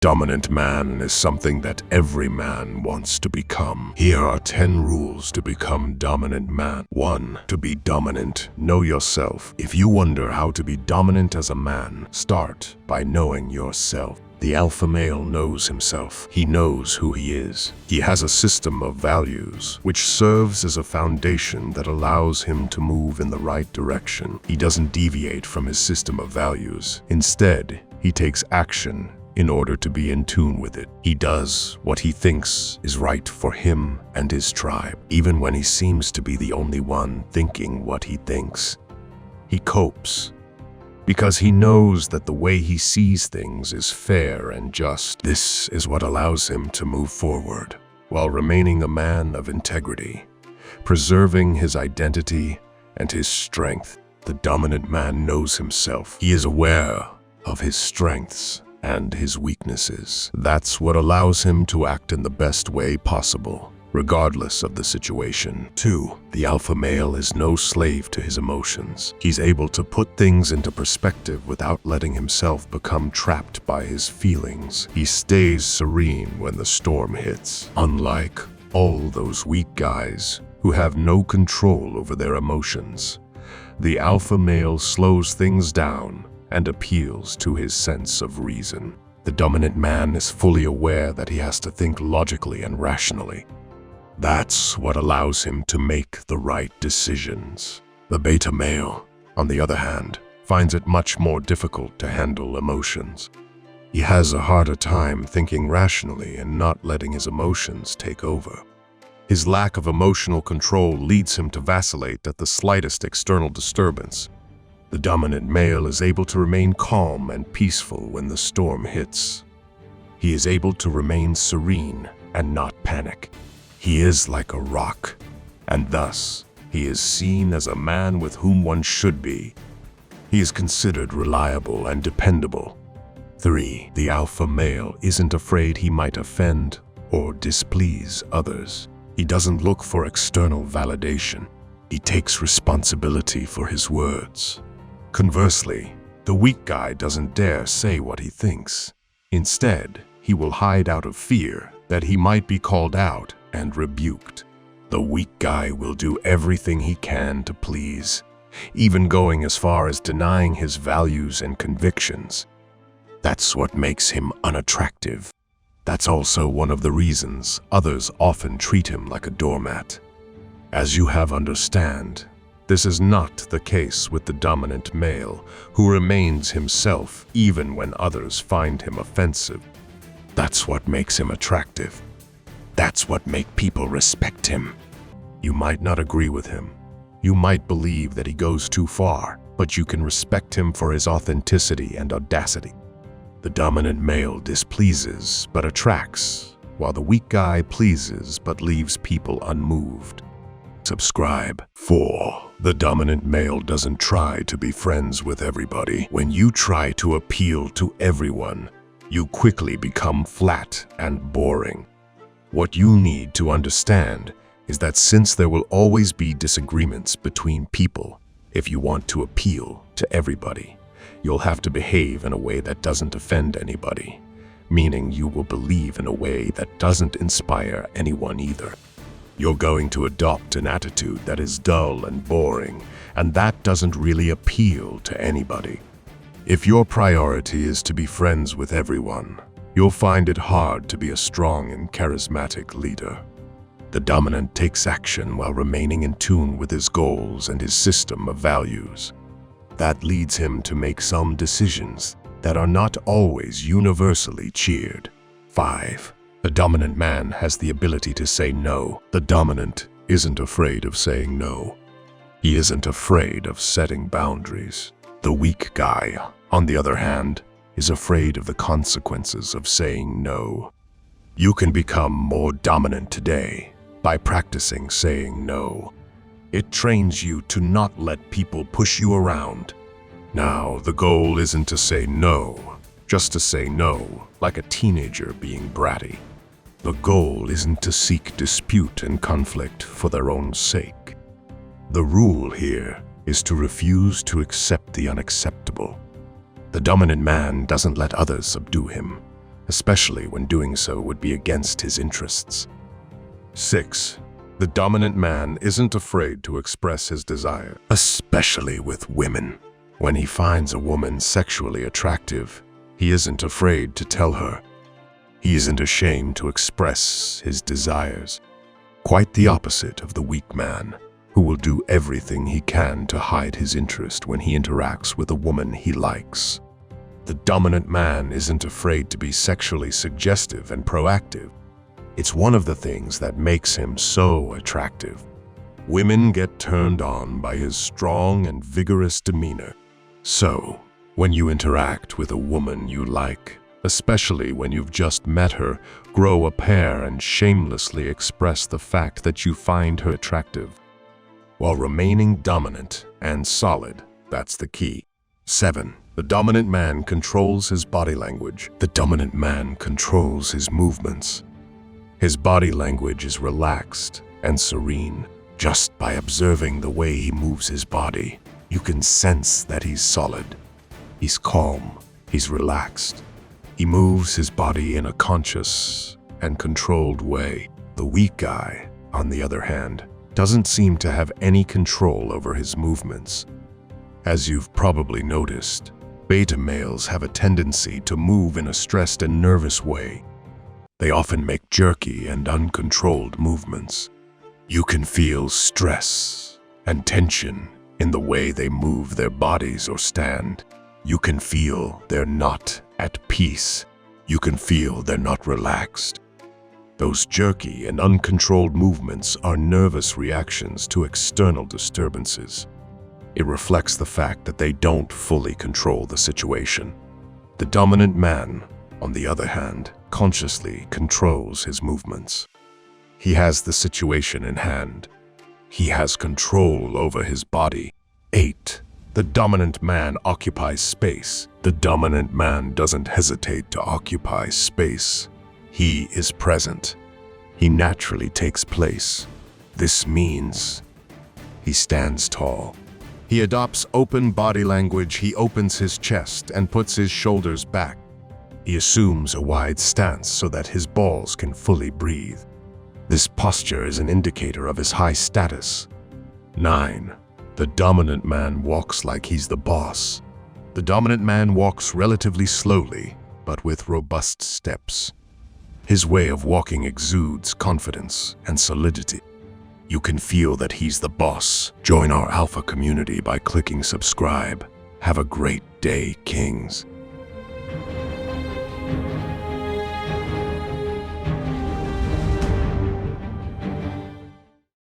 Dominant man is something that every man wants to become. Here are 10 rules to become dominant man. 1. To be dominant, know yourself. If you wonder how to be dominant as a man, start by knowing yourself. The alpha male knows himself. He knows who he is. He has a system of values, which serves as a foundation that allows him to move in the right direction. He doesn't deviate from his system of values. Instead, he takes action in order to be in tune with it. He does what he thinks is right for him and his tribe, even when he seems to be the only one thinking what he thinks. He copes because he knows that the way he sees things is fair and just. This is what allows him to move forward while remaining a man of integrity, preserving his identity and his strength. The dominant man knows himself. He is aware of his strengths and his weaknesses. That's what allows him to act in the best way possible, regardless of the situation. 2. The alpha male is no slave to his emotions. He's able to put things into perspective without letting himself become trapped by his feelings. He stays serene when the storm hits, unlike all those weak guys who have no control over their emotions. The alpha male slows things down and appeals to his sense of reason. The dominant man is fully aware that he has to think logically and rationally. That's what allows him to make the right decisions. The beta male, on the other hand, finds it much more difficult to handle emotions. He has a harder time thinking rationally and not letting his emotions take over. His lack of emotional control leads him to vacillate at the slightest external disturbance. The dominant male is able to remain calm and peaceful when the storm hits. He is able to remain serene and not panic. He is like a rock, and thus he is seen as a man with whom one should be. He is considered reliable and dependable. 3. The alpha male isn't afraid he might offend or displease others. He doesn't look for external validation. He takes responsibility for his words. Conversely, the weak guy doesn't dare say what he thinks. Instead, he will hide out of fear that he might be called out and rebuked. The weak guy will do everything he can to please, even going as far as denying his values and convictions. That's what makes him unattractive. That's also one of the reasons others often treat him like a doormat. As you have understand, this is not the case with the dominant male, who remains himself even when others find him offensive. That's what makes him attractive. That's what makes people respect him. You might not agree with him. You might believe that he goes too far, but you can respect him for his authenticity and audacity. The dominant male displeases but attracts, while the weak guy pleases but leaves people unmoved. Subscribe. 4. The dominant male doesn't try to be friends with everybody. When you try to appeal to everyone, you quickly become flat and boring. What you need to understand is that since there will always be disagreements between people, if you want to appeal to everybody, you'll have to behave in a way that doesn't offend anybody, meaning you will believe in a way that doesn't inspire anyone either. You're going to adopt an attitude that is dull and boring, and that doesn't really appeal to anybody. If your priority is to be friends with everyone, you'll find it hard to be a strong and charismatic leader. The dominant takes action while remaining in tune with his goals and his system of values. That leads him to make some decisions that are not always universally cheered. 5. The dominant man has the ability to say no. The dominant isn't afraid of saying no. He isn't afraid of setting boundaries. The weak guy, on the other hand, is afraid of the consequences of saying no. You can become more dominant today by practicing saying no. It trains you to not let people push you around. Now, the goal isn't to say no, just to say no, like a teenager being bratty. The goal isn't to seek dispute and conflict for their own sake. The rule here is to refuse to accept the unacceptable. The dominant man doesn't let others subdue him. especially when doing so would be against his interests. 6. The dominant man isn't afraid to express his desire, especially with women. When he finds a woman sexually attractive, he isn't afraid to tell her. He isn't ashamed to express his desires. Quite the opposite of the weak man, who will do everything he can to hide his interest when he interacts with a woman he likes. The dominant man isn't afraid to be sexually suggestive and proactive. It's one of the things that makes him so attractive. Women get turned on by his strong and vigorous demeanor. So, when you interact with a woman you like, especially when you've just met her, grow a pair and shamelessly express the fact that you find her attractive, while remaining dominant and solid. That's the key. 7. The dominant man controls his body language. The dominant man controls his movements. His body language is relaxed and serene. Just by observing the way he moves his body, you can sense that he's solid. He's calm. He's relaxed. He moves his body in a conscious and controlled way. The weak guy, on the other hand, doesn't seem to have any control over his movements. As you've probably noticed, beta males have a tendency to move in a stressed and nervous way. They often make jerky and uncontrolled movements. You can feel stress and tension in the way they move their bodies or stand. You can feel they're not at peace. You can feel they're not relaxed. Those jerky and uncontrolled movements are nervous reactions to external disturbances. It reflects the fact that they don't fully control the situation. The dominant man, on the other hand, consciously controls his movements. He has the situation in hand. He has control over his body. 8. The dominant man occupies space. The dominant man doesn't hesitate to occupy space. He is present. He naturally takes place. This means he stands tall. He adopts open body language. He opens his chest and puts his shoulders back. He assumes a wide stance so that his balls can fully breathe. This posture is an indicator of his high status. 9. The dominant man walks like he's the boss. The dominant man walks relatively slowly, but with robust steps. His way of walking exudes confidence and solidity. You can feel that he's the boss. Join our Alpha community by clicking subscribe. Have a great day, Kings.